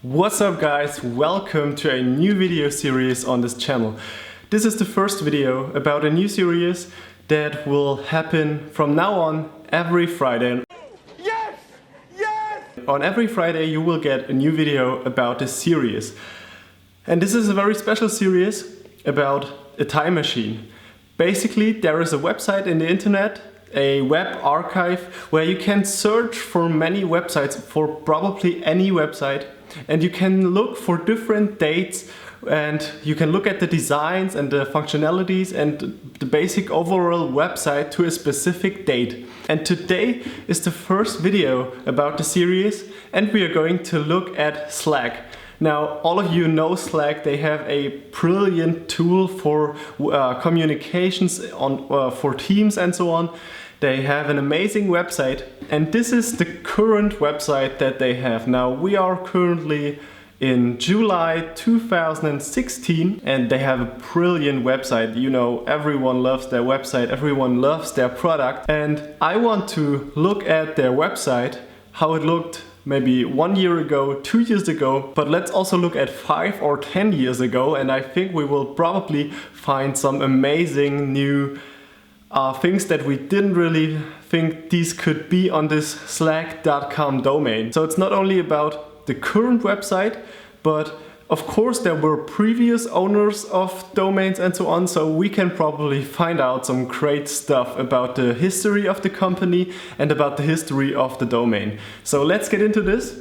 What's up guys, welcome to a new video series on this channel. This is the first video about a new series that will happen from now on every Friday. Yes! Yes! On every Friday you will get a new video about this series. And this is a very special series about a time machine. Basically there is a website in the internet, a web archive, where you can search for many websites, for probably any website. And you can look for different dates and you can look at the designs and the functionalities and the basic overall website to a specific date. And today is the first video about the series and we are going to look at Slack. Now, all of you know Slack. They have a brilliant tool for communications for teams and so on. They have an amazing website and this is the current website that they have. Now we are currently in July 2016 and they have a brilliant website. You know, everyone loves their website, everyone loves their product, and I want to look at their website, how it looked maybe 1 year ago, 2 years ago, but let's also look at 5 or 10 years ago, and I think we will probably find some amazing new things that we didn't really think these could be on this slack.com domain. So it's not only about the current website, but of course there were previous owners of domains and so on, so we can probably find out some great stuff about the history of the company and about the history of the domain. So let's get into this.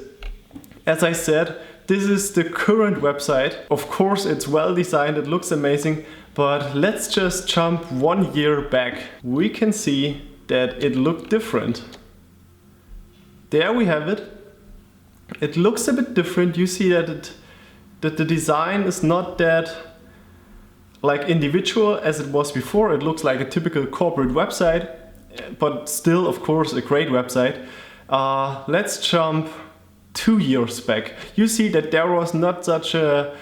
As I said, this is the current website. Of course it's well designed, it looks amazing, but let's just jump 1 year back. We can see that it looked different. There we have it. It looks a bit different. You see that the design is not that like individual as it was before. It looks like a typical corporate website, but still of course a great website. Let's jump 2 years back. You see that there was not such a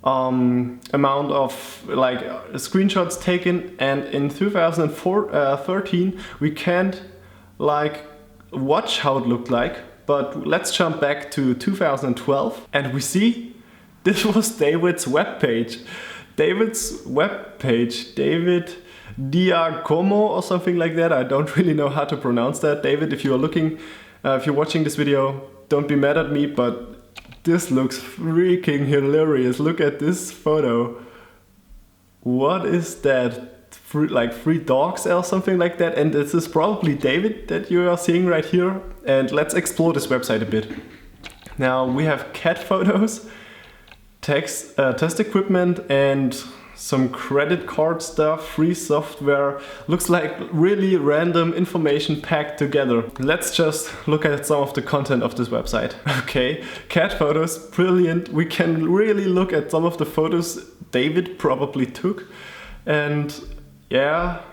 amount of like screenshots taken, and in 2013 we can't like watch how it looked like, but let's jump back to 2012 and we see this was David's webpage. David Diacomo or something like that. I don't really know how to pronounce that. David, if you're watching this video, don't be mad at me, but this looks freaking hilarious. Look at this photo. What is that? Like 3 dogs or something like that. And this is probably David that you are seeing right here. And let's explore this website a bit. Now we have cat photos, test equipment, and some credit card stuff, free software. Looks like really random information packed together. Let's just look at some of the content of this website. Okay, cat photos, brilliant. We can really look at some of the photos David probably took. And yeah,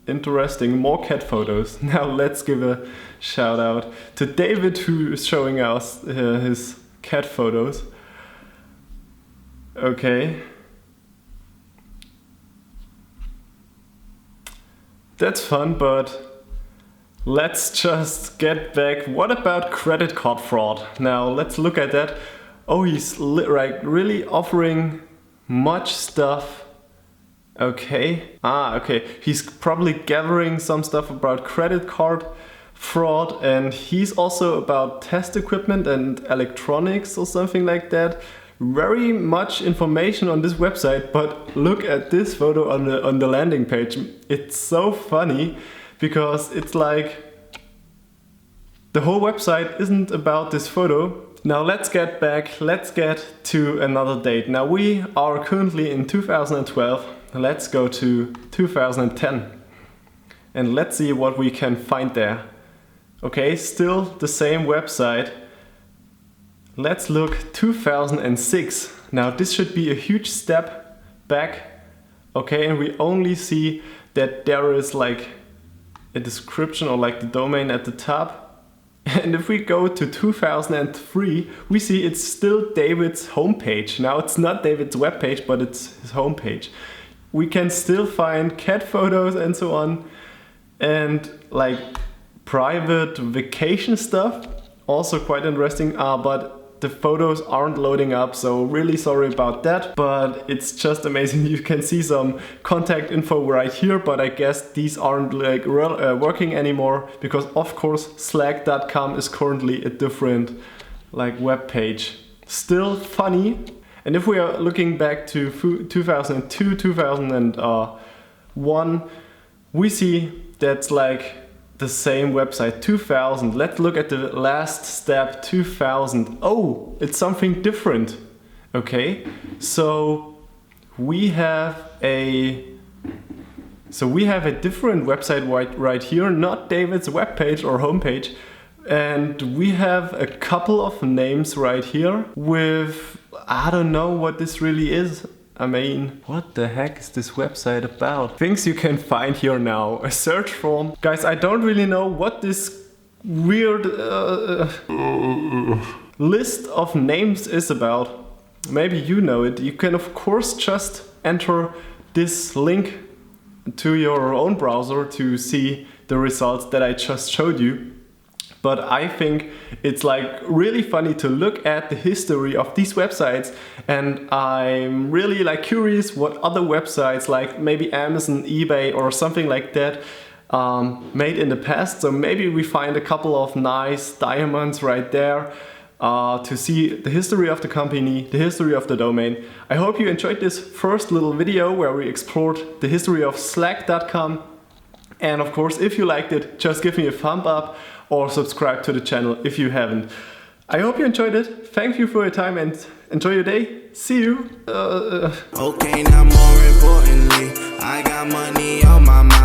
interesting, more cat photos. Now let's give a shout out to David who is showing us his cat photos. Okay. That's fun, but let's just get back. What about credit card fraud? Now let's look at that. Oh, he's like really offering much stuff. Okay. Okay. He's probably gathering some stuff about credit card fraud, and he's also about test equipment and electronics or something like that. Very much information on this website, but look at this photo on the landing page. It's so funny because it's like the whole website isn't about this photo. Now let's get back, let's get to another date. Now we are currently in 2012. Let's go to 2010 and let's see what we can find there. Okay, still the same website. Let's look 2006. Now this should be a huge step back. Okay, and we only see that there is like a description or like the domain at the top. And if we go to 2003, we see it's still David's homepage. Now it's not David's webpage, but it's his homepage. We can still find cat photos and so on, and like private vacation stuff, also quite interesting. But the photos aren't loading up, so really sorry about that, but it's just amazing. You can see some contact info right here, but I guess these aren't like working anymore because of course slack.com is currently a different like web page. Still funny. And if we are looking back to 2002, 2001, we see that's like the same website. 2000. Let's look at the last step, 2000. Oh, it's something different. Okay, so we have a different website right here, not David's webpage or homepage. And we have a couple of names right here with, I don't know what this really is. I mean, what the heck is this website about? Things you can find here now. A search form. Guys, I don't really know what this weird list of names is about. Maybe you know it. You can of course just enter this link to your own browser to see the results that I just showed you. But I think it's like really funny to look at the history of these websites, and I'm really like curious what other websites like maybe Amazon, eBay or something like that made in the past. So maybe we find a couple of nice diamonds right there to see the history of the company, the history of the domain. I hope you enjoyed this first little video where we explored the history of slack.com. And of course, if you liked it, just give me a thumb up or subscribe to the channel if you haven't. I hope you enjoyed it. Thank you for your time and enjoy your day. See you. Okay, now more importantly, I got money on my mind.